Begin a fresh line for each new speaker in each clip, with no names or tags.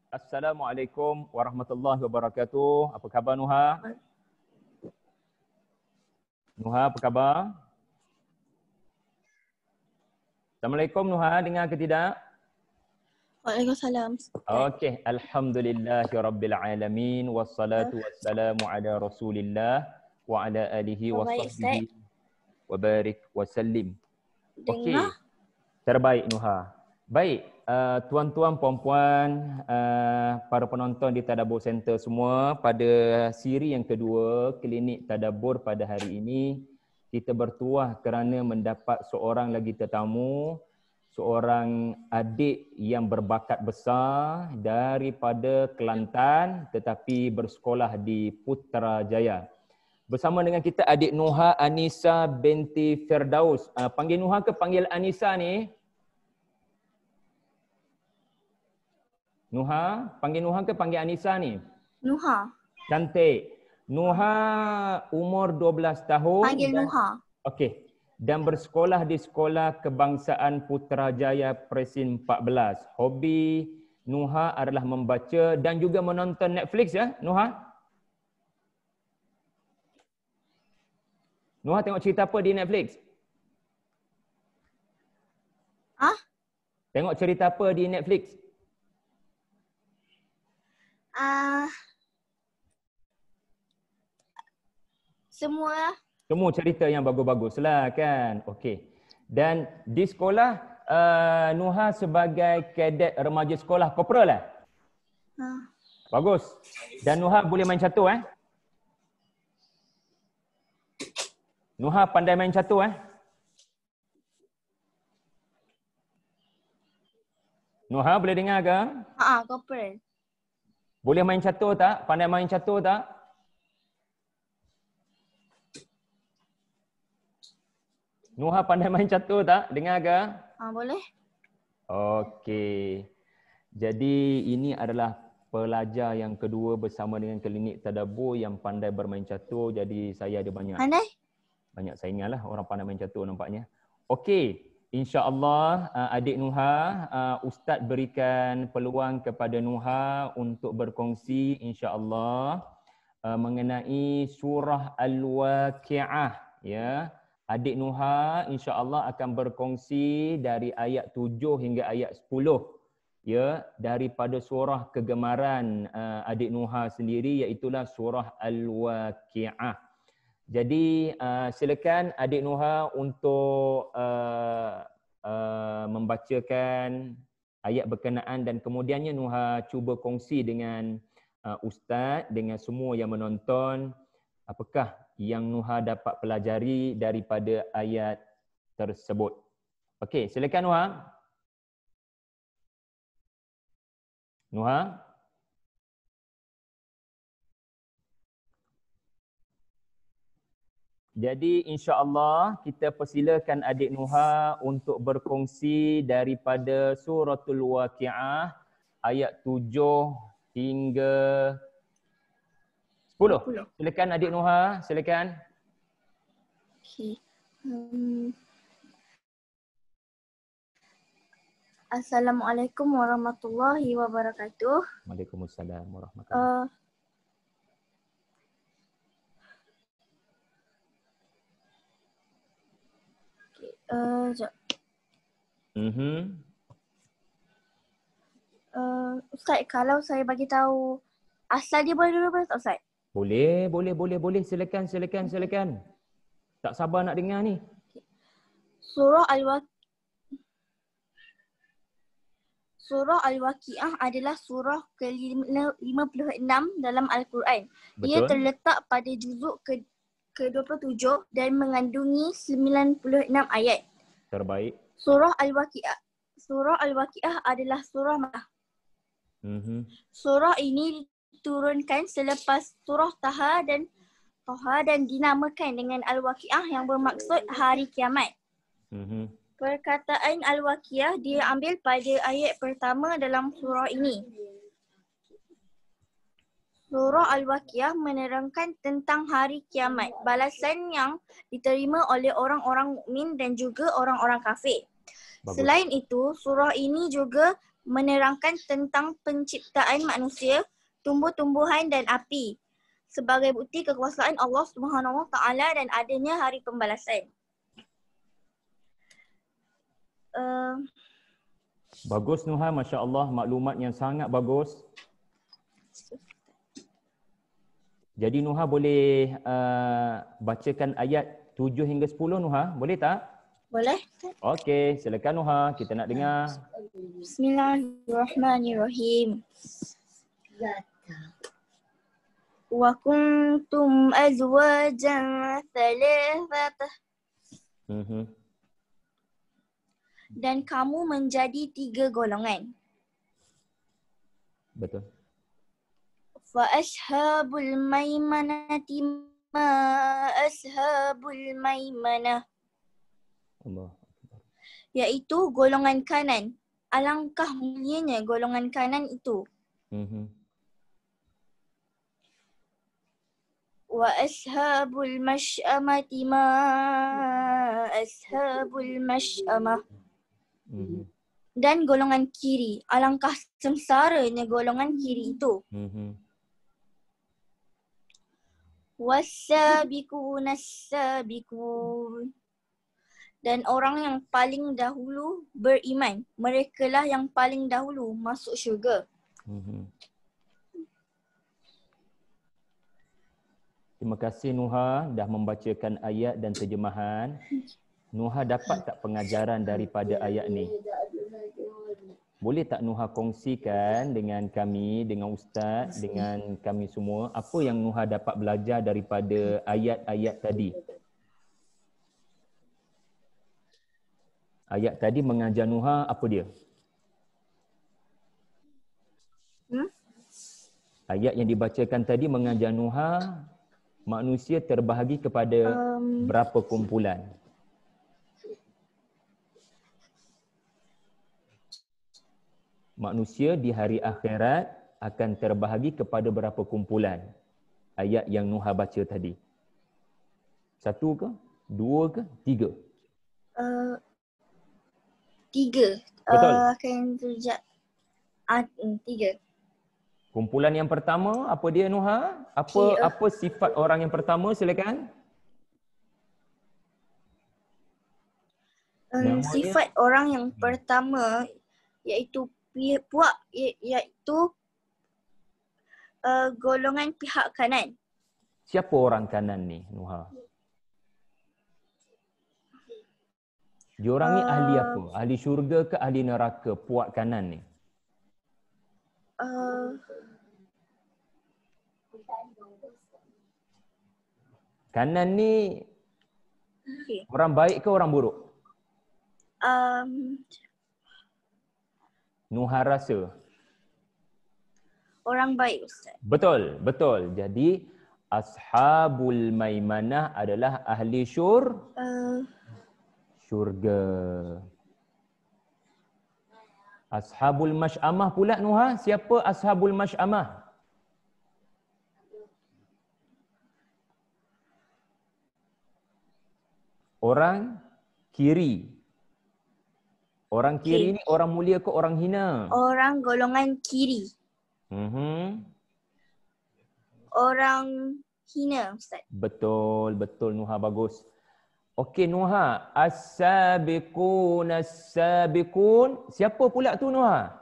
Assalamualaikum warahmatullahi wabarakatuh. Apa khabar Nuha? Nuha, apa khabar? Assalamualaikum Nuha, dengar ke tidak?
Waalaikumsalam.
Okey, alhamdulillahirabbil alamin wassalatu wassalamu ala Rasulillah wa ala alihi wa
Baik,
sahbihi wa barik wa sallim. Okey.
Dengar?
Terbaik Nuha. Baik, tuan-tuan, puan-puan, para penonton di Tadabbur Center semua, pada siri yang kedua klinik Tadabbur pada hari ini, kita bertuah kerana mendapat seorang lagi tetamu, seorang adik yang berbakat besar daripada Kelantan tetapi bersekolah di Putrajaya. Bersama dengan kita adik Nuha Anisa binti Firdaus. Panggil Nuha ke panggil Anisa ni? Nuha, panggil Nuha ke panggil Anisa ni?
Nuha.
Cantik. Nuha umur 12 tahun.
Panggil Nuha.
Okey. Dan bersekolah di Sekolah Kebangsaan Putrajaya Presin 14. Hobi Nuha adalah membaca dan juga menonton Netflix ya, Nuha? Nuha tengok cerita apa di Netflix? Tengok cerita apa di Netflix? Semua cerita yang bagus-bagus lah kan. Okey. Dan di sekolah Nuha sebagai kadet remaja sekolah korporal lah. Bagus. Dan Nuha boleh main catur Nuha pandai main catur Nuha boleh dengar ke?
Korporal.
Boleh main catur tak? Pandai main catur tak? Nuha pandai main catur tak? Dengar ke?
Boleh.
Okey. Jadi ini adalah pelajar yang kedua bersama dengan klinik Tadabbur yang pandai bermain catur. Jadi saya ada banyak saingan lah orang pandai main catur nampaknya. Okey. InsyaAllah adik Nuha, Ustaz berikan peluang kepada Nuha untuk berkongsi insyaAllah mengenai surah Al-Waqi'ah. Ya. Adik Nuha insyaAllah akan berkongsi dari ayat 7 hingga ayat 10. Ya, daripada surah kegemaran adik Nuha sendiri, iaitulah surah Al-Waqi'ah. Jadi silakan adik Nuha untuk membacakan ayat berkenaan dan kemudiannya Nuha cuba kongsi dengan Ustaz, dengan semua yang menonton, apakah yang Nuha dapat pelajari daripada ayat tersebut. Okey, silakan Nuha. Nuha. Jadi insya-Allah kita persilakan adik Nuha untuk berkongsi daripada suratul Waqi'ah ayat 7 hingga 10. Silakan adik Nuha, silakan.
Okey. Assalamualaikum warahmatullahi wabarakatuh.
Waalaikumsalam warahmatullahi wabarakatuh.
Ustaz, kalau saya bagi tahu asal dia boleh dulu tak Ustaz?
Boleh. Silakan. Tak sabar nak dengar ni.
Surah Al-Waqi'ah adalah surah ke-56 dalam Al-Quran. Ia terletak pada juzuk ke-27 dan mengandungi 96 ayat.
Terbaik.
Surah Al-Waqi'ah adalah surah Makkah. Surah ini diturunkan selepas surah Taha dan dinamakan dengan Al-Waqi'ah yang bermaksud hari kiamat. Perkataan Al-Waqi'ah diambil pada ayat pertama dalam surah ini. Surah Al-Waqi'ah menerangkan tentang hari kiamat, balasan yang diterima oleh orang-orang mukmin dan juga orang-orang kafir. Bagus. Selain itu, surah ini juga menerangkan tentang penciptaan manusia, tumbuh-tumbuhan dan api sebagai bukti kekuasaan Allah Subhanahu Wa Taala dan adanya hari pembalasan.
Bagus Nuha, Masya Allah, maklumat yang sangat bagus. Jadi Nuha boleh bacakan ayat 7 hingga 10 Nuha, boleh tak?
Boleh.
Okey, silakan Nuha, kita nak dengar.
Bismillahirrahmanirrahim. Wa kuntum azwajan thalathah. Dan kamu menjadi 3 golongan.
Betul.
Fa ashabul maimanati ma ashabul maimanah.
Allah.
Iaitu golongan kanan. Alangkah mulianya golongan kanan itu. Wa ashabul mash'amati ma ashabul mash'amah. Dan golongan kiri. Alangkah sengsaranya golongan kiri itu. Was-sabiquna as-sabiqun. Dan orang yang paling dahulu beriman. Merekalah yang paling dahulu masuk syurga.
Terima kasih Nuha dah membacakan ayat dan terjemahan. Nuha dapat tak pengajaran daripada ayat ni? Boleh tak Nuha kongsikan dengan kami, dengan Ustaz, dengan kami semua, apa yang Nuha dapat belajar daripada ayat-ayat tadi? Ayat tadi mengajar Nuha apa dia? Ayat yang dibacakan tadi mengajar Nuha manusia terbahagi kepada berapa kumpulan? Manusia di hari akhirat akan terbahagi kepada berapa kumpulan? Ayat yang Nuha baca tadi. 1 ke? 2 ke? 3?
3.
Betul.
Akan terjadi 3.
Kumpulan yang pertama, apa dia Nuha? Apa sifat orang yang pertama? Silakan.
Sifat orang yang pertama iaitu golongan pihak kanan.
Siapa orang kanan ni Nuha? Diorang ni ahli apa? Ahli syurga ke ahli neraka? Puak kanan ni. Kanan ni orang baik ke orang buruk? Nuha rasa
orang baik Ustaz.
Betul, betul. Jadi ashabul maimanah adalah ahli syurga. Ashabul masy'amah pula Nuha, siapa ashabul masy'amah? Orang kiri. Orang kiri ni orang mulia ke orang hina?
Orang golongan kiri. Orang hina Ustaz.
Betul, betul Nuha, bagus. Okey Nuha, as-sabiqun as-sabiqun. Siapa pula tu Nuha?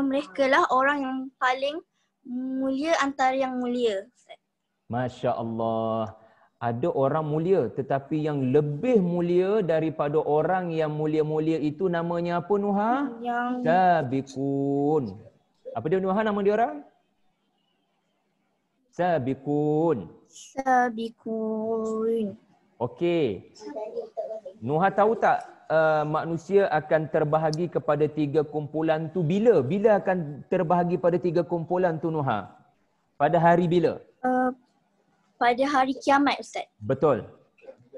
Mereka lah orang yang paling mulia antara yang mulia.
Masya Allah. Ada orang mulia tetapi yang lebih mulia daripada orang yang mulia-mulia itu namanya apa Nuha? Sabiqun. Apa dia Nuha nama dia orang? Sabiqun.
Sabiqun.
Okey. Nuha tahu tak manusia akan terbahagi kepada 3 kumpulan tu bila? Bila akan terbahagi pada 3 kumpulan tu Nuha? Pada hari bila?
Pada hari kiamat Ustaz.
Betul.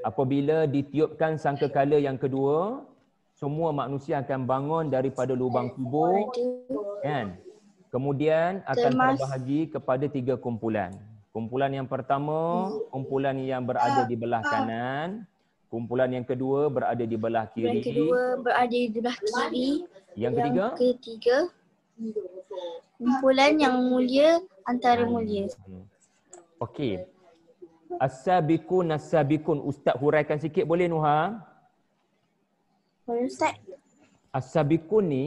Apabila ditiupkan sangkakala yang kedua, semua manusia akan bangun daripada lubang kubur, kan? Kemudian akan terbahagi kepada 3 kumpulan. Kumpulan yang pertama, kumpulan yang berada di belah kanan. Kumpulan yang kedua berada di belah kiri.
Yang kedua berada di belah kiri.
Yang ketiga?
Kumpulan yang mulia antara mulia.
Okey. As-sabiqun as-sabiqun. Ustaz huraikan sikit boleh Nuha?
Boleh Ustaz.
As-sabiqun ni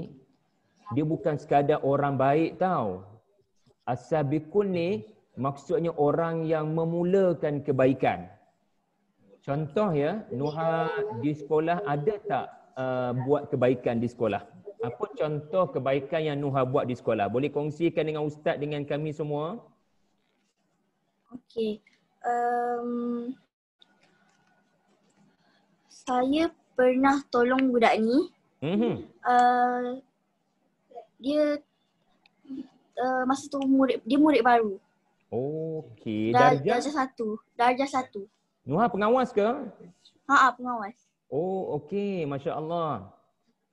dia bukan sekadar orang baik tau. As-sabiqun ni maksudnya orang yang memulakan kebaikan. Contoh ya, Nuha di sekolah ada tak buat kebaikan di sekolah? Apa contoh kebaikan yang Nuha buat di sekolah? Boleh kongsikan dengan Ustaz, dengan kami semua?
Okey. Saya pernah tolong budak ni. Dia masa tu murid baru.
Okey.
Darjah 1.
Nuha pengawas ke?
Pengawas.
Oh, okey. Masya Allah.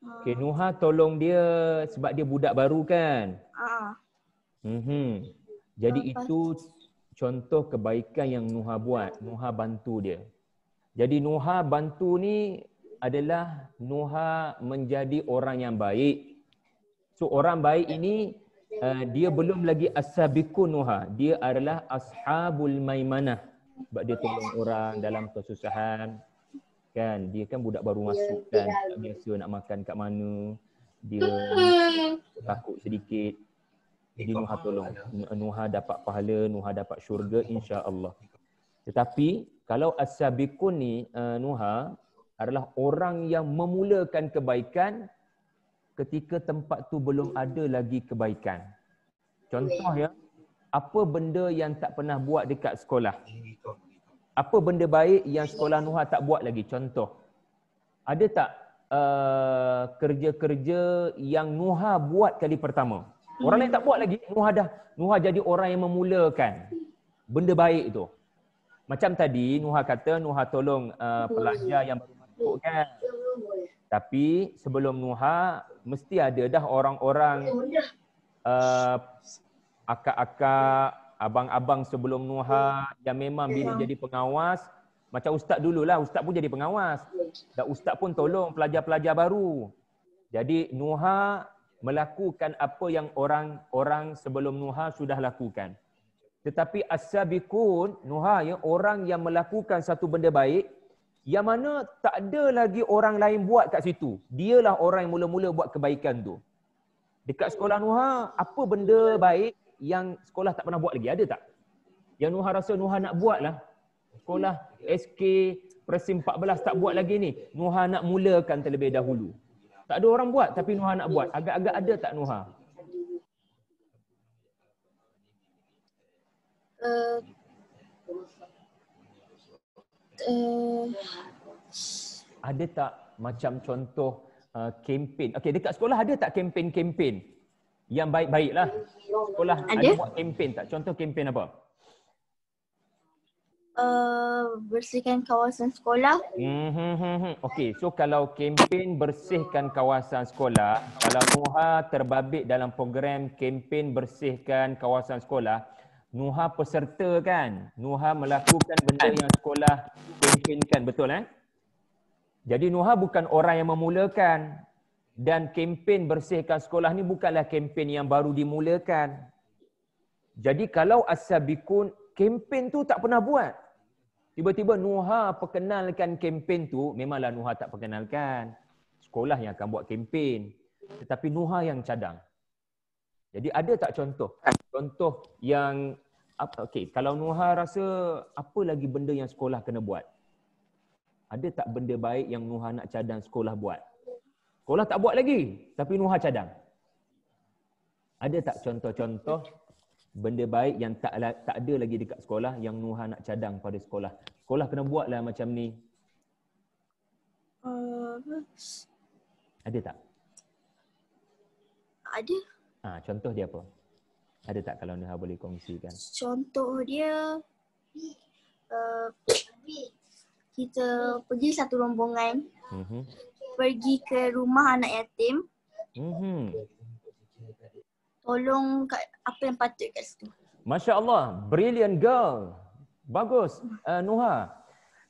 Okey, Nuha tolong dia sebab dia budak baru kan? Jadi itu contoh kebaikan yang Nuha buat. Nuha bantu dia. Jadi Nuha bantu ni adalah Nuha menjadi orang yang baik. So orang baik ini dia belum lagi as-sabiqun Nuha. Dia adalah ashabul maimanah. Sebab dia tolong orang dalam kesusahan. Kan, dia kan budak baru masuk kan, tak biasa nak makan kat mana. Dia takut sedikit. Jadi Nuha tolong. Nuha dapat pahala, Nuha dapat syurga insya-Allah. Tetapi kalau as-sabiqun ni Nuha adalah orang yang memulakan kebaikan ketika tempat tu belum ada lagi kebaikan. Contoh ya, apa benda yang tak pernah buat dekat sekolah? Apa benda baik yang sekolah Nuha tak buat lagi? Contoh. Ada tak kerja-kerja yang Nuha buat kali pertama? Orang lain tak buat lagi, Nuha jadi orang yang memulakan benda baik tu. Macam tadi Nuha kata Nuha tolong pelajar yang baru masuk kan. Tapi sebelum Nuha mesti ada dah orang-orang akak-akak, abang-abang sebelum Nuha yang memang bila jadi pengawas, macam Ustaz dululah, Ustaz pun jadi pengawas. Dan Ustaz pun tolong pelajar-pelajar baru. Jadi Nuha melakukan apa yang orang-orang sebelum Nuha sudah lakukan. Tetapi as-sabiqun, Nuha ya, orang yang melakukan satu benda baik yang mana tak ada lagi orang lain buat kat situ. Dialah orang yang mula-mula buat kebaikan tu. Dekat sekolah Nuha, apa benda baik yang sekolah tak pernah buat lagi? Ada tak? Yang Nuha rasa Nuha nak buat lah. Sekolah SK Presim 14 tak buat lagi ni. Nuha nak mulakan terlebih dahulu. Tak ada orang buat tapi Nuha nak buat. Agak-agak ada tak Nuha? Ada tak macam contoh kempen? Okey, dekat sekolah ada tak kempen-kempen yang baik-baik lah? Sekolah ada buat kempen tak? Contoh kempen apa?
Bersihkan kawasan sekolah.
Okey, so kalau kempen bersihkan kawasan sekolah, kalau Nuha terbabit dalam program kempen bersihkan kawasan sekolah, Nuha peserta kan? Nuha melakukan benda yang sekolah kempenkan, betul eh? Jadi Nuha bukan orang yang memulakan. Dan kempen bersihkan sekolah ni bukanlah kempen yang baru dimulakan. Jadi kalau as-sabiqun, kempen tu tak pernah buat. Tiba-tiba Nuha perkenalkan kempen tu, memanglah Nuha tak perkenalkan. Sekolah yang akan buat kempen. Tetapi Nuha yang cadang. Jadi ada tak contoh? Contoh yang, okey, kalau Nuha rasa apa lagi benda yang sekolah kena buat? Ada tak benda baik yang Nuha nak cadang sekolah buat? Sekolah tak buat lagi, tapi Nuha cadang. Ada tak contoh-contoh benda baik yang tak ada lagi dekat sekolah yang Nuha nak cadang pada sekolah? Sekolah kena buatlah macam ni. Ada tak?
Ada.
Contoh dia apa? Ada tak kalau Nuha boleh kongsikan?
Contoh dia, kita pergi satu rombongan. Pergi ke rumah anak yatim. Tolong apa yang patut kat situ.
Masya Allah, brilliant girl. Bagus, Nuha.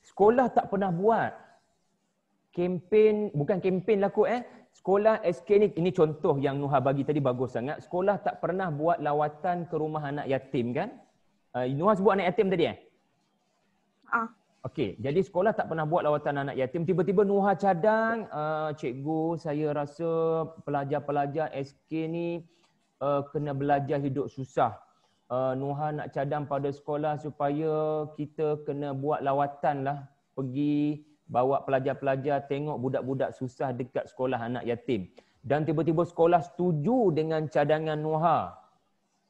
Sekolah tak pernah buat, bukan kempen lah kot sekolah SK ini contoh yang Nuha bagi tadi bagus sangat. Sekolah tak pernah buat lawatan ke rumah anak yatim kan? Nuha sebut anak yatim tadi Okey, jadi sekolah tak pernah buat lawatan anak yatim. Tiba-tiba Nuha cadang, cikgu saya rasa pelajar-pelajar SK ni kena belajar hidup susah. Nuha nak cadang pada sekolah supaya kita kena buat lawatan lah. Pergi bawa pelajar-pelajar tengok budak-budak susah dekat sekolah anak yatim. Dan tiba-tiba sekolah setuju dengan cadangan Nuha.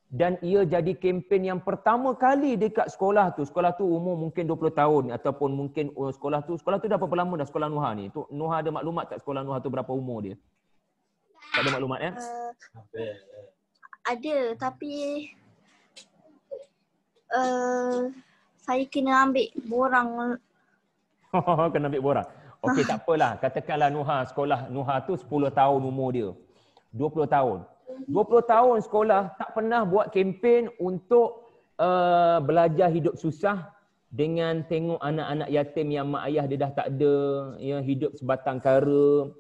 Dan ia jadi kempen yang pertama kali dekat sekolah tu. Sekolah tu umur mungkin 20 tahun ataupun mungkin sekolah tu dah berapa lama dah sekolah Nuha ni? Tu Nuha ada maklumat tak sekolah Nuha tu berapa umur dia? Tak ada maklumat
Ada, tapi saya kena ambil borang.
Kena ambil borang. Okey, tak apalah. Katakanlah sekolah Nuha tu 10 tahun umur dia. 20 tahun. 20 tahun sekolah tak pernah buat kempen untuk belajar hidup susah dengan tengok anak-anak yatim yang mak ayah dia dah tak ada, ya, hidup sebatang kara,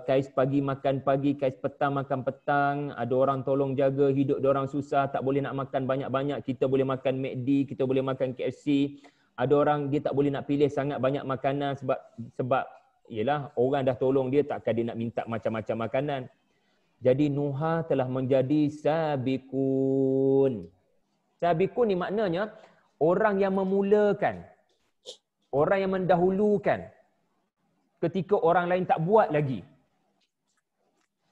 kais pagi makan pagi, kais petang makan petang, ada orang tolong jaga, hidup dia orang susah, tak boleh nak makan banyak-banyak, kita boleh makan McD, kita boleh makan KFC. Ada orang dia tak boleh nak pilih sangat banyak makanan sebab yalah orang dah tolong dia, takkan dia nak minta macam-macam makanan. Jadi Nuha telah menjadi sabiqun. Sabiqun ni maknanya orang yang memulakan, orang yang mendahulukan ketika orang lain tak buat lagi.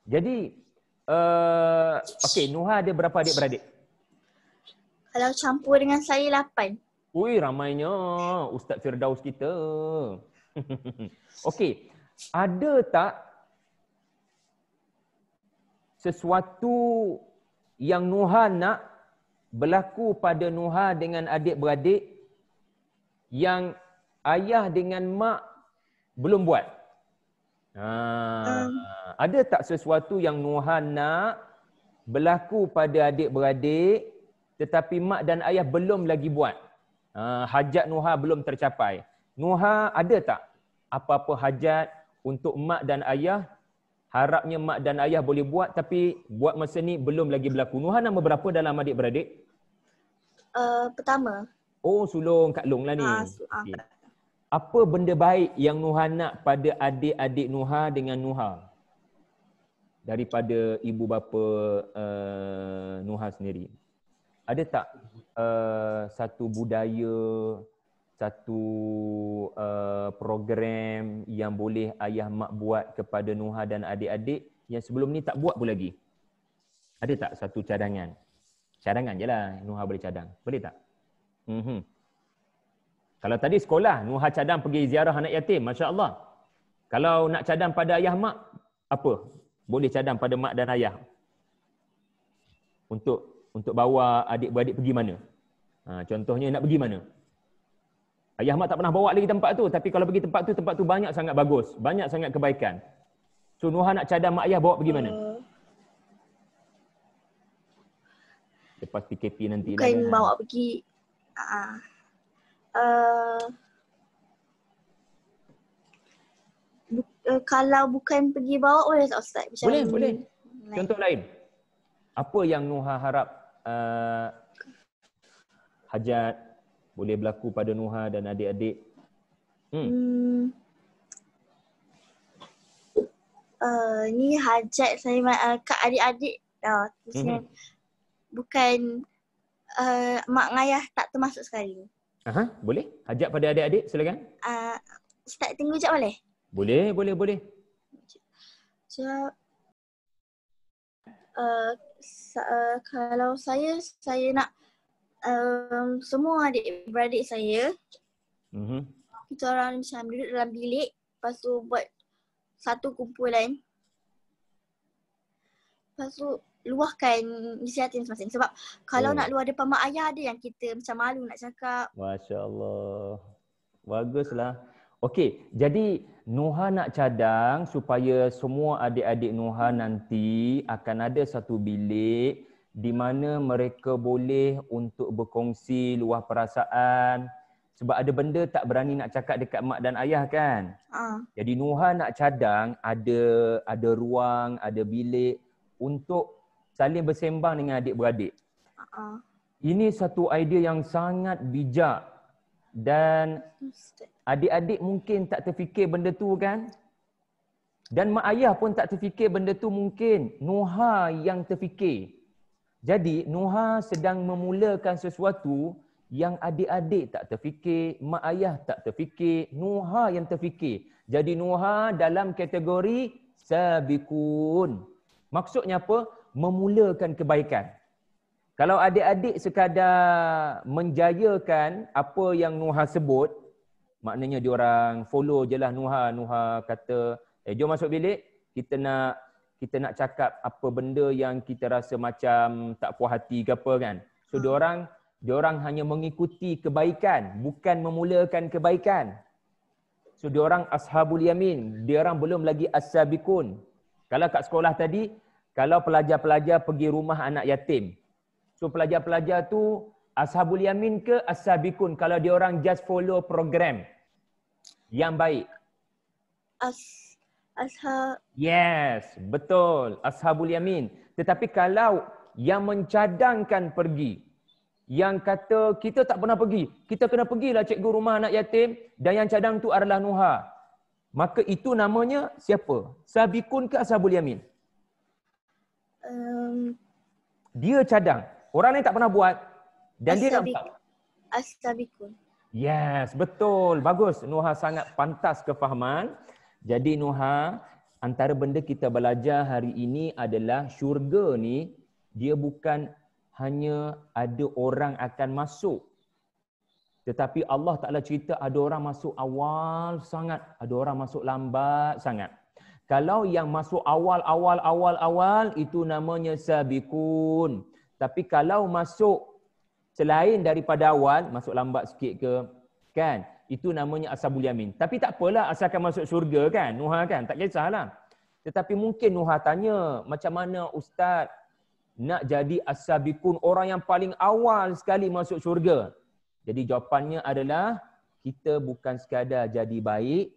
Jadi okey, Nuha ada berapa adik-beradik?
Kalau campur dengan saya 8.
Ui, ramainya Ustaz Firdaus kita. Okey, ada tak sesuatu yang Nuha nak berlaku pada Nuha dengan adik-beradik yang ayah dengan mak belum buat? Ada tak sesuatu yang Nuha nak berlaku pada adik-beradik tetapi mak dan ayah belum lagi buat? Hajat Nuha belum tercapai. Nuha ada tak apa-apa hajat untuk mak dan ayah? Harapnya mak dan ayah boleh buat tapi buat masa ni belum lagi berlaku. Nuha nama berapa dalam adik-beradik?
Pertama.
Oh, sulung Kak Long lah ni. Okay. Apa benda baik yang Nuha nak pada adik-adik Nuha dengan Nuha? Daripada ibu bapa Nuha sendiri. Ada tak satu budaya, satu program yang boleh ayah mak buat kepada Nuha dan adik-adik yang sebelum ni tak buat pun lagi? Ada tak satu cadangan? Cadangan je lah Nuha boleh cadang. Boleh tak? Kalau tadi sekolah, Nuha cadang pergi ziarah anak yatim, Masya Allah. Kalau nak cadang pada ayah mak, apa? Boleh cadang pada mak dan ayah. Untuk bawa adik-beradik pergi mana? Contohnya nak pergi mana? Ayah mak tak pernah bawa lagi tempat tu, tapi kalau pergi tempat tu banyak sangat bagus, banyak sangat kebaikan. So Nuha nak cadang mak ayah bawa pergi mana? Lepas PKP nanti
bukan lah. Bawa pergi kalau bukan pergi bawa boleh tak Ustaz? Macam
boleh. Contoh lain. Apa yang Nuha harap hajat boleh berlaku pada Nuha dan adik-adik?
Ni hajat saya kat adik-adik bukan mak ngayah tak termasuk sekali.
Boleh? Hajat pada adik-adik, silakan.
Ustaz tunggu sekejap boleh?
Boleh.
So, kalau saya nak semua adik-beradik saya, kita orang macam duduk dalam bilik, lepas tu buat satu kumpulan, lepas tu luahkan isi hati masing-masing. Sebab kalau nak luah depan mak ayah, ada yang kita macam malu nak cakap.
Masya Allah. Baguslah. Okey, jadi Nuha nak cadang supaya semua adik-adik Nuha nanti akan ada satu bilik di mana mereka boleh untuk berkongsi luah perasaan Sebab ada benda tak berani nak cakap dekat mak dan ayah kan. Jadi Nuha nak cadang ada ruang, ada bilik untuk saling bersembang dengan adik-beradik. Ini satu idea yang sangat bijak dan adik-adik mungkin tak terfikir benda tu kan. Dan mak ayah pun tak terfikir benda tu mungkin. Nuha yang terfikir. Jadi Nuha sedang memulakan sesuatu yang adik-adik tak terfikir, mak ayah tak terfikir, Nuha yang terfikir. Jadi Nuha dalam kategori sabiqun. Maksudnya apa? Memulakan kebaikan. Kalau adik-adik sekadar menjayakan apa yang Nuha sebut, maknanya diorang follow je lah Nuha. Nuha kata, jom masuk bilik, kita nak cakap apa benda yang kita rasa macam tak puas hati ke apa kan. So diorang hanya mengikuti kebaikan, bukan memulakan kebaikan. So diorang ashabul yamin, diorang belum lagi as-sabiqun. Kalau kat sekolah tadi, kalau pelajar-pelajar pergi rumah anak yatim. So pelajar-pelajar tu ashabul yamin ke as-sabiqun kalau diorang just follow program yang baik. Yes, betul. Ashabul yamin. Tetapi kalau yang mencadangkan pergi, yang kata kita tak pernah pergi, kita kena pergilah cikgu rumah anak yatim dan yang cadang tu adalah Nuha. Maka itu namanya siapa? Sabiqun ke ashabul yamin? Dia cadang. Orang lain tak pernah buat dan dia nak buat.
As-sabiqun.
Yes, betul. Bagus. Nuha sangat pantas kefahaman. Jadi Nuha, antara benda kita belajar hari ini adalah syurga ni dia bukan hanya ada orang akan masuk. Tetapi Allah Ta'ala cerita ada orang masuk awal sangat, ada orang masuk lambat sangat. Kalau yang masuk awal itu namanya sabiqun. Tapi kalau masuk selain daripada awal, masuk lambat sikit ke, kan? Itu namanya ashabul yamin. Tapi tak apalah asalkan masuk syurga kan, Nuha kan, tak kisahlah. Tetapi mungkin Nuha tanya, macam mana Ustaz nak jadi as-sabiqun, orang yang paling awal sekali masuk syurga? Jadi jawapannya adalah kita bukan sekadar jadi baik,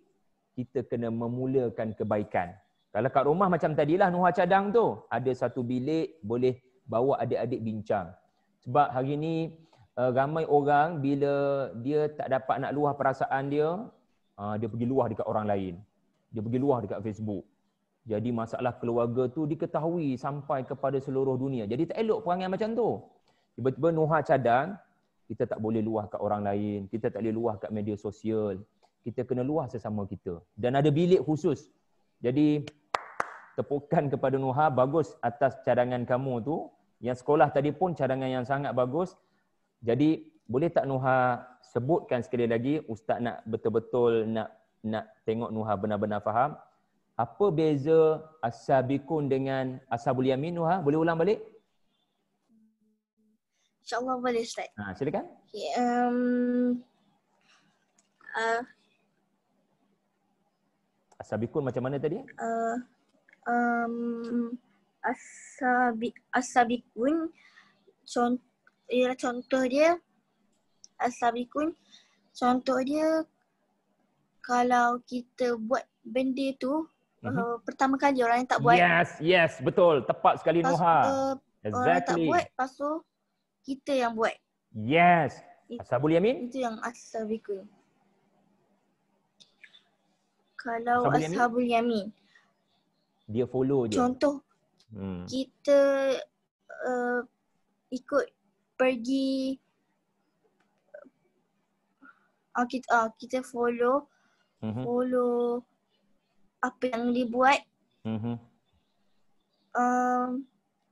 kita kena memulakan kebaikan. Kalau kat rumah macam tadilah Nuha cadang tu, ada satu bilik boleh bawa adik-adik bincang. Sebab hari ni ramai orang bila dia tak dapat nak luah perasaan dia, dia pergi luah dekat orang lain. Dia pergi luah dekat Facebook. Jadi masalah keluarga tu diketahui sampai kepada seluruh dunia. Jadi tak elok perangai macam tu. Tiba-tiba Nuha cadang, kita tak boleh luah kat orang lain. Kita tak boleh luah kat media sosial. Kita kena luah sesama kita. Dan ada bilik khusus. Jadi tepukan kepada Nuha, bagus atas cadangan kamu tu. Yang sekolah tadi pun cadangan yang sangat bagus. Jadi boleh tak Nuha sebutkan sekali lagi, Ustaz nak betul-betul nak tengok Nuha benar-benar faham. Apa beza as-sabiqun dengan ashabul yamin, Nuha? Boleh ulang balik?
InsyaAllah boleh Ustaz.
Silakan.
Okay,
as-sabiqun macam mana tadi?
As-sabiqun contoh dia as-sabiqun, contoh dia kalau kita buat benda tu pertama kali orang yang tak buat.
Yes, betul. Tepat sekali Nuha.
Exactly. Orang tak buat, lepas tu kita yang buat.
Yes. Ashabul yamin?
Itu yang as-sabiqun. Kalau ashabul yamin,
dia follow je.
Contoh, kita ikut pergi, kita follow apa yang dibuat.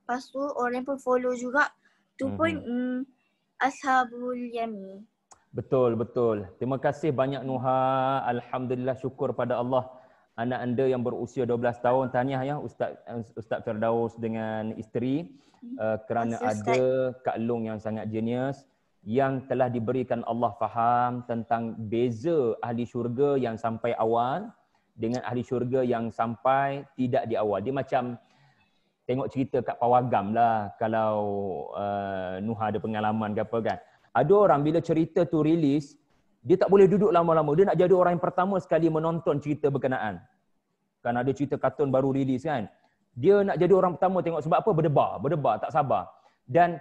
Lepas tu orang pun follow juga. Tu pun ashabul yamin.
Betul. Terima kasih banyak Nuha. Alhamdulillah, syukur pada Allah. Anak anda yang berusia 12 tahun, tahniah ya Ustaz Firdaus dengan isteri kerana ada Kak Long yang sangat genius yang telah diberikan Allah faham tentang beza ahli syurga yang sampai awal dengan ahli syurga yang sampai tidak di awal. Dia macam tengok cerita kat Pawagam lah kalau Nuha ada pengalaman ke apa kan. Ada orang bila cerita tu rilis, Dia tak boleh duduk lama-lama. Dia nak jadi orang yang pertama sekali menonton cerita berkenaan. Kan ada cerita kartun baru rilis kan. Dia nak jadi orang pertama tengok sebab apa? Berdebar, tak sabar. Dan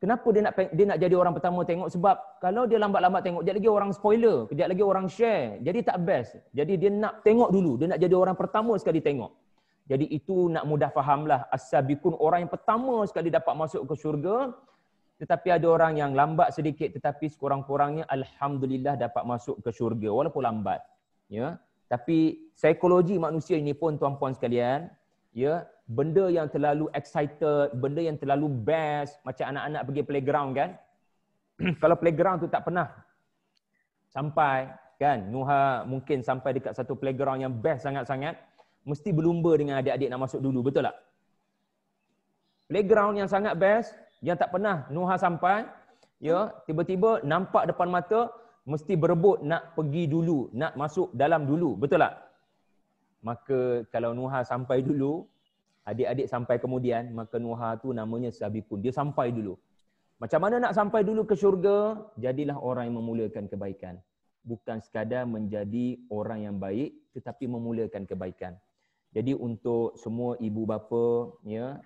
kenapa dia nak jadi orang pertama tengok? Sebab kalau dia lambat-lambat tengok, kejap lagi orang spoiler, kejap lagi orang share. Jadi tak best. Jadi dia nak tengok dulu. Dia nak jadi orang pertama sekali tengok. Jadi itu nak mudah fahamlah. As-sabiqun, orang yang pertama sekali dapat masuk ke syurga. Tetapi ada orang yang lambat sedikit, tetapi sekurang-kurangnya alhamdulillah dapat masuk ke syurga walaupun lambat. Ya. Tapi psikologi manusia ini pun tuan-puan sekalian, ya, benda yang terlalu excited, benda yang terlalu best, macam anak-anak pergi playground kan. Kalau playground tu tak pernah sampai kan, Nuha mungkin sampai dekat satu playground yang best sangat-sangat, mesti berlumba dengan adik-adik nak masuk dulu, betul tak? Playground yang sangat best, yang tak pernah Nuha sampai, ya, tiba-tiba nampak depan mata, mesti berebut nak pergi dulu, nak masuk dalam dulu, betul tak? Maka kalau Nuha sampai dulu, adik-adik sampai kemudian, maka Nuha tu namanya sabiqun, dia sampai dulu. Macam mana nak sampai dulu ke syurga? Jadilah orang yang memulakan kebaikan. Bukan sekadar menjadi orang yang baik, tetapi memulakan kebaikan. Jadi untuk semua ibu bapa, ya,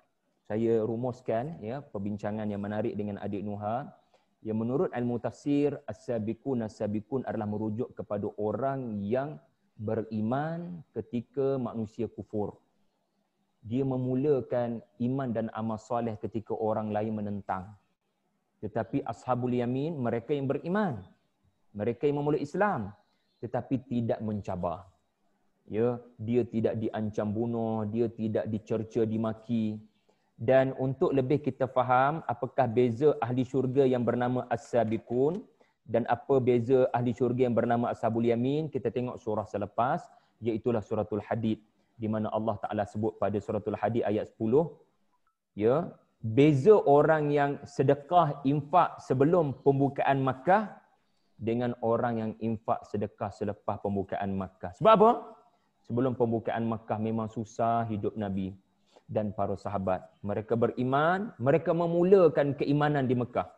saya rumuskan ya perbincangan yang menarik dengan adik Nuha. Yang menurut ilmu tafsir, as-sabiqun adalah merujuk kepada orang yang beriman ketika manusia kufur. Dia memulakan iman dan amal soleh ketika orang lain menentang. Tetapi ashabul yamin, mereka yang beriman, mereka yang memulai Islam, tetapi tidak mencabar. Ya, dia tidak diancam bunuh, dia tidak dicerca, dimaki. Dan untuk lebih kita faham apakah beza ahli syurga yang bernama as-sabiqun dan apa beza ahli syurga yang bernama ashabul yamin, kita tengok surah selepas, iaitulah suratul Hadid, di mana Allah Taala sebut pada suratul Hadid ayat 10, ya, beza orang yang sedekah infak sebelum pembukaan Makkah dengan orang yang infak sedekah selepas pembukaan Makkah. Sebab apa? Sebelum pembukaan Makkah memang susah hidup Nabi dan para sahabat. Mereka beriman, mereka memulakan keimanan di Mekah.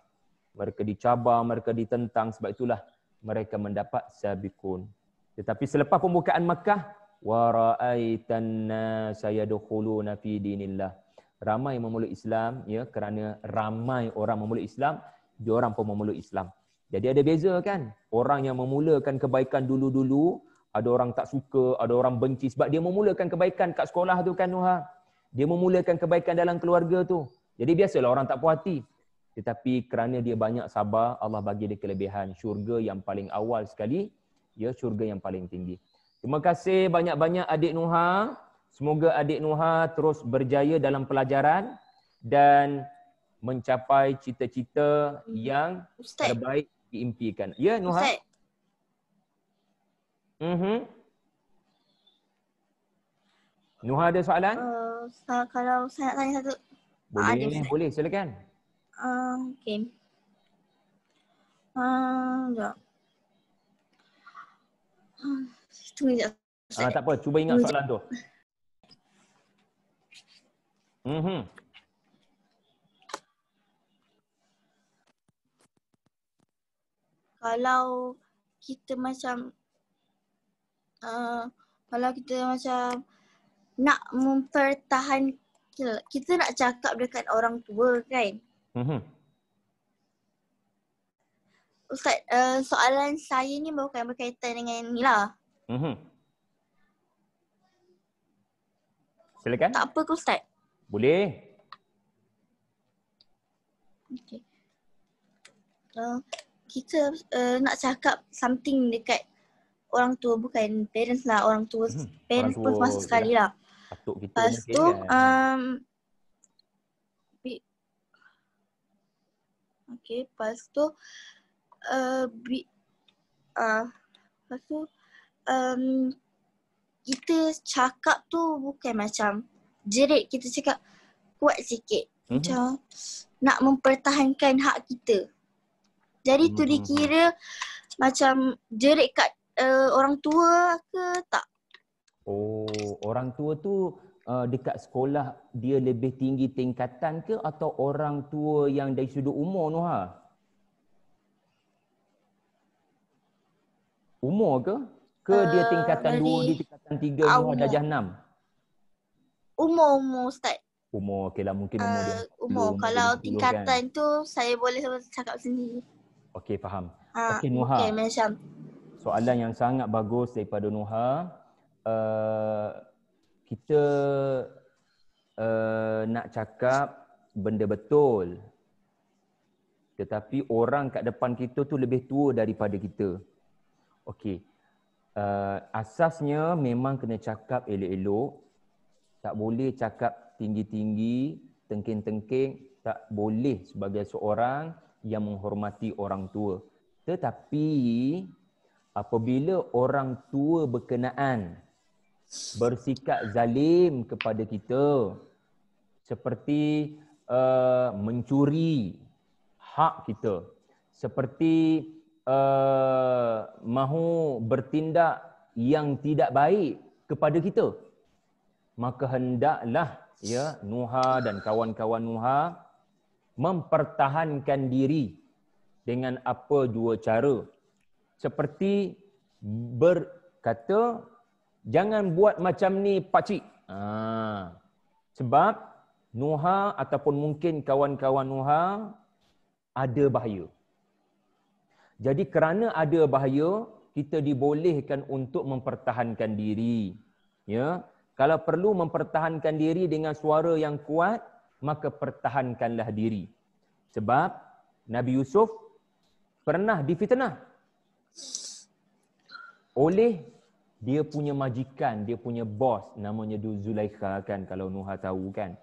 Mereka dicabar, mereka ditentang, sebab itulah mereka mendapat sabiqun. Tetapi selepas pembukaan Mekah, wa ra'aitan nasa yadkhuluna fi dinillah. Ramai yang memeluk Islam, ya, kerana ramai orang memeluk Islam, dia orang pun memeluk Islam. Jadi ada beza kan? Orang yang memulakan kebaikan dulu-dulu, ada orang tak suka, ada orang benci sebab dia memulakan kebaikan kat sekolah tu kan Nuha. Dia memulakan kebaikan dalam keluarga tu. Jadi biasalah orang tak puas hati. Tetapi kerana dia banyak sabar, Allah bagi dia kelebihan. Syurga yang paling awal sekali, ya, syurga yang paling tinggi. Terima kasih banyak-banyak adik Nuha. Semoga adik Nuha terus berjaya dalam pelajaran dan mencapai cita-cita yang terbaik diimpikan. Ya, Nuha?
Ustaz.
Nuha ada soalan?
Kalau saya nak tanya satu.
Boleh, silakan.
Okay. Sekejap. Tunggu sekejap.
Tak apa, cuba ingat soalan tu.
Kalau kita macam nak mempertahankan, kita nak cakap dekat orang tua kan. Ustaz, soalan saya ni bukan berkaitan dengan ni lah.
Silakan.
Tak apa ke Ustaz?
Boleh.
Okay. Kita nak cakap something dekat orang tua, bukan parents lah, orang tua. Parents pun masuk sekali lah. Lepas tu, lepas tu, kita cakap tu bukan macam jerit, kita cakap kuat sikit. Macam nak mempertahankan hak kita. Jadi tu dikira macam jerit kat orang tua ke tak?
Oh, orang tua tu dekat sekolah dia lebih tinggi tingkatan ke atau orang tua yang dari sudut umur Nuha? Umur ke? Ke dia tingkatan 2, dia tingkatan 3, Nuha darjah 6?
Umur Ustaz.
Umur, okeylah mungkin umur dia 40,
umur. Kalau
50
tingkatan
kan?
tu saya boleh cakap sendiri.
Okey, faham. Okey, Nuha.
Okay, macam.
Soalan yang sangat bagus daripada Nuha. Kita nak cakap benda betul. Tetapi orang kat depan kita tu lebih tua daripada kita. Okey. Asasnya memang kena cakap elok-elok. Tak boleh cakap tinggi-tinggi, tengking-tengking. Tak boleh sebagai seorang yang menghormati orang tua. Tetapi apabila orang tua berkenaan bersikap zalim kepada kita, seperti mencuri hak kita, seperti mahu bertindak yang tidak baik kepada kita, maka hendaklah ya Nuha dan kawan-kawan Nuha mempertahankan diri dengan apa dua cara. Seperti berkata, jangan buat macam ni pakcik. Sebab Nuha ataupun mungkin kawan-kawan Nuha ada bahaya. Jadi kerana ada bahaya, kita dibolehkan untuk mempertahankan diri. Ya, kalau perlu mempertahankan diri dengan suara yang kuat, maka pertahankanlah diri. Sebab Nabi Yusuf pernah difitnah oleh dia punya majikan, dia punya bos, namanya Zulaikha kan, kalau Nuha tahu kan.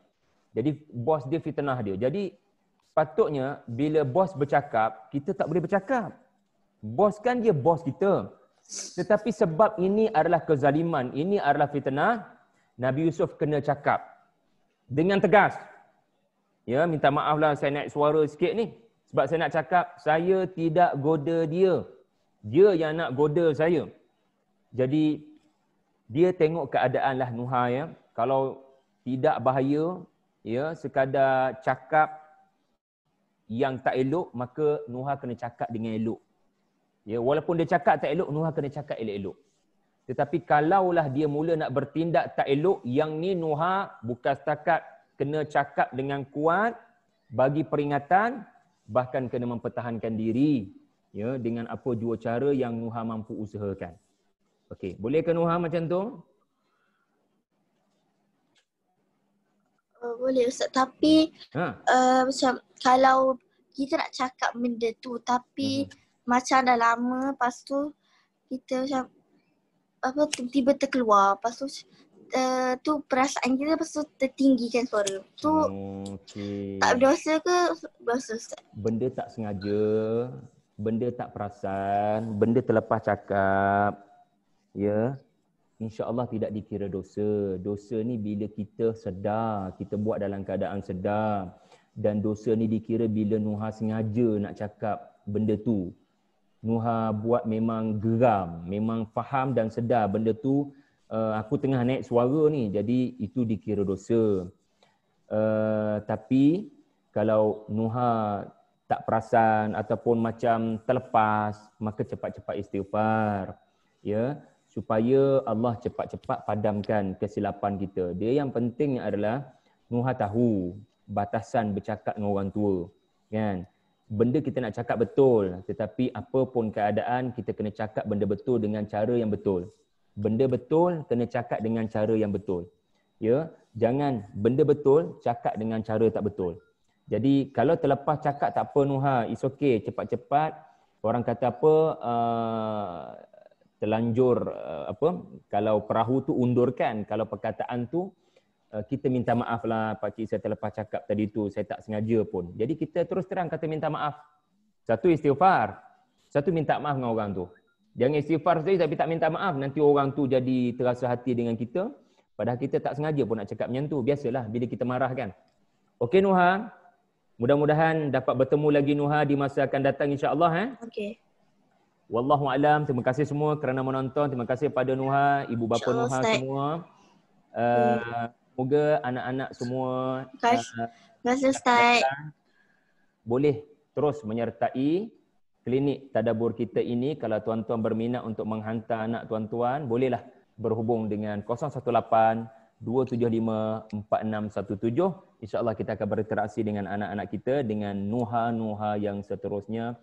Jadi bos dia fitnah dia. Jadi patutnya bila bos bercakap, kita tak boleh bercakap. Bos kan dia bos kita. Tetapi sebab ini adalah kezaliman, ini adalah fitnah, Nabi Yusuf kena cakap dengan tegas. Ya, minta maaflah saya naik suara sikit ni. Sebab saya nak cakap, saya tidak goda dia. Dia yang nak goda saya. Jadi, dia tengok keadaan lah Nuha ya. Kalau tidak bahaya, ya, sekadar cakap yang tak elok, maka Nuha kena cakap dengan elok. Ya, walaupun dia cakap tak elok, Nuha kena cakap elok-elok. Tetapi kalaulah dia mula nak bertindak tak elok, yang ni Nuha bukan setakat kena cakap dengan kuat, bagi peringatan, bahkan kena mempertahankan diri ya dengan apa dua cara yang Nuha mampu usahakan. Okey, boleh ke Nuha macam tu?
Boleh Ustaz, tapi macam kalau kita nak cakap benda tu tapi macam dah lama, lepas tu kita macam apa tiba-tiba terkeluar, lepas tu tu perasaan kita lepas tu tertinggikan suara. Tu tak berdosa ke berdosa Ustaz?
Benda tak sengaja, benda tak perasan, benda terlepas cakap, ya, insya-Allah tidak dikira dosa. Dosa ni bila kita sedar, kita buat dalam keadaan sedar. Dan dosa ni dikira bila Nuha sengaja nak cakap benda tu. Nuha buat memang geram, memang faham dan sedar benda tu, aku tengah naik suara ni, jadi itu dikira dosa. Tapi kalau Nuha tak perasan ataupun macam terlepas, maka cepat-cepat istighfar, ya, supaya Allah cepat-cepat padamkan kesilapan kita. Dia yang penting adalah Nuha tahu batasan bercakap dengan orang tua, kan? Benda kita nak cakap betul, tetapi apa pun keadaan kita kena cakap benda betul dengan cara yang betul. Benda betul kena cakap dengan cara yang betul. Ya, jangan benda betul cakap dengan cara tak betul. Jadi kalau terlepas cakap tak apa Nuha, it's okay, cepat-cepat. Orang kata apa, terlanjur apa, kalau perahu tu undurkan, kalau perkataan tu kita minta maaf lah pakcik, saya terlepas cakap tadi tu, saya tak sengaja pun. Jadi kita terus terang kata minta maaf. Satu istighfar, satu minta maaf dengan orang tu. Jangan istighfar saja tapi tak minta maaf, nanti orang tu jadi terasa hati dengan kita, padahal kita tak sengaja pun nak cakap macam tu. Biasalah bila kita marah kan. Okey Nuha, mudah-mudahan dapat bertemu lagi Nuha di masa akan datang insya-Allah.
Okey.
Wallahu alam. Terima kasih semua kerana menonton. Terima kasih pada Nuha, ibu bapa Nuha semua. Semoga anak-anak semua
Terima kasih Ustaz.
boleh terus menyertai klinik tadabbur kita ini, kalau tuan-tuan berminat untuk menghantar anak tuan-tuan, bolehlah berhubung dengan 018-275-4617. InsyaAllah kita akan berinteraksi dengan anak-anak kita, dengan Nuha-Nuha yang seterusnya.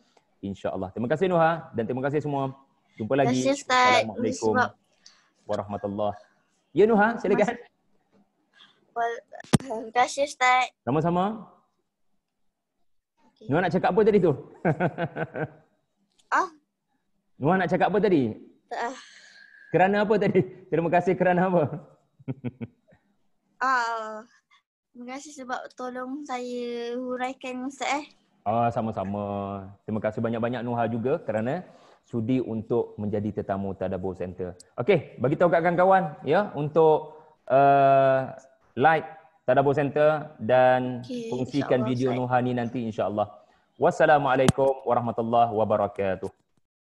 InsyaAllah. Terima kasih Nuha dan terima kasih semua. Jumpa lagi. Assalamualaikum warahmatullahi. Ya Nuha, silakan.
Terima kasih Ustaz.
Sama-sama. Nuha nak cakap apa tadi tu? Nuha nak cakap apa tadi? Kerana apa tadi? Terima kasih kerana apa?
Terima kasih sebab tolong saya huraikan Ustaz.
Sama-sama. Terima kasih banyak-banyak Nuha juga kerana sudi untuk menjadi tetamu Tadabbur Center. Okey, bagi tahu kat kawan-kawan ya untuk like Tadabbur Center dan fungsikan video Nuha ni nanti insya-Allah. Wassalamualaikum warahmatullahi wabarakatuh.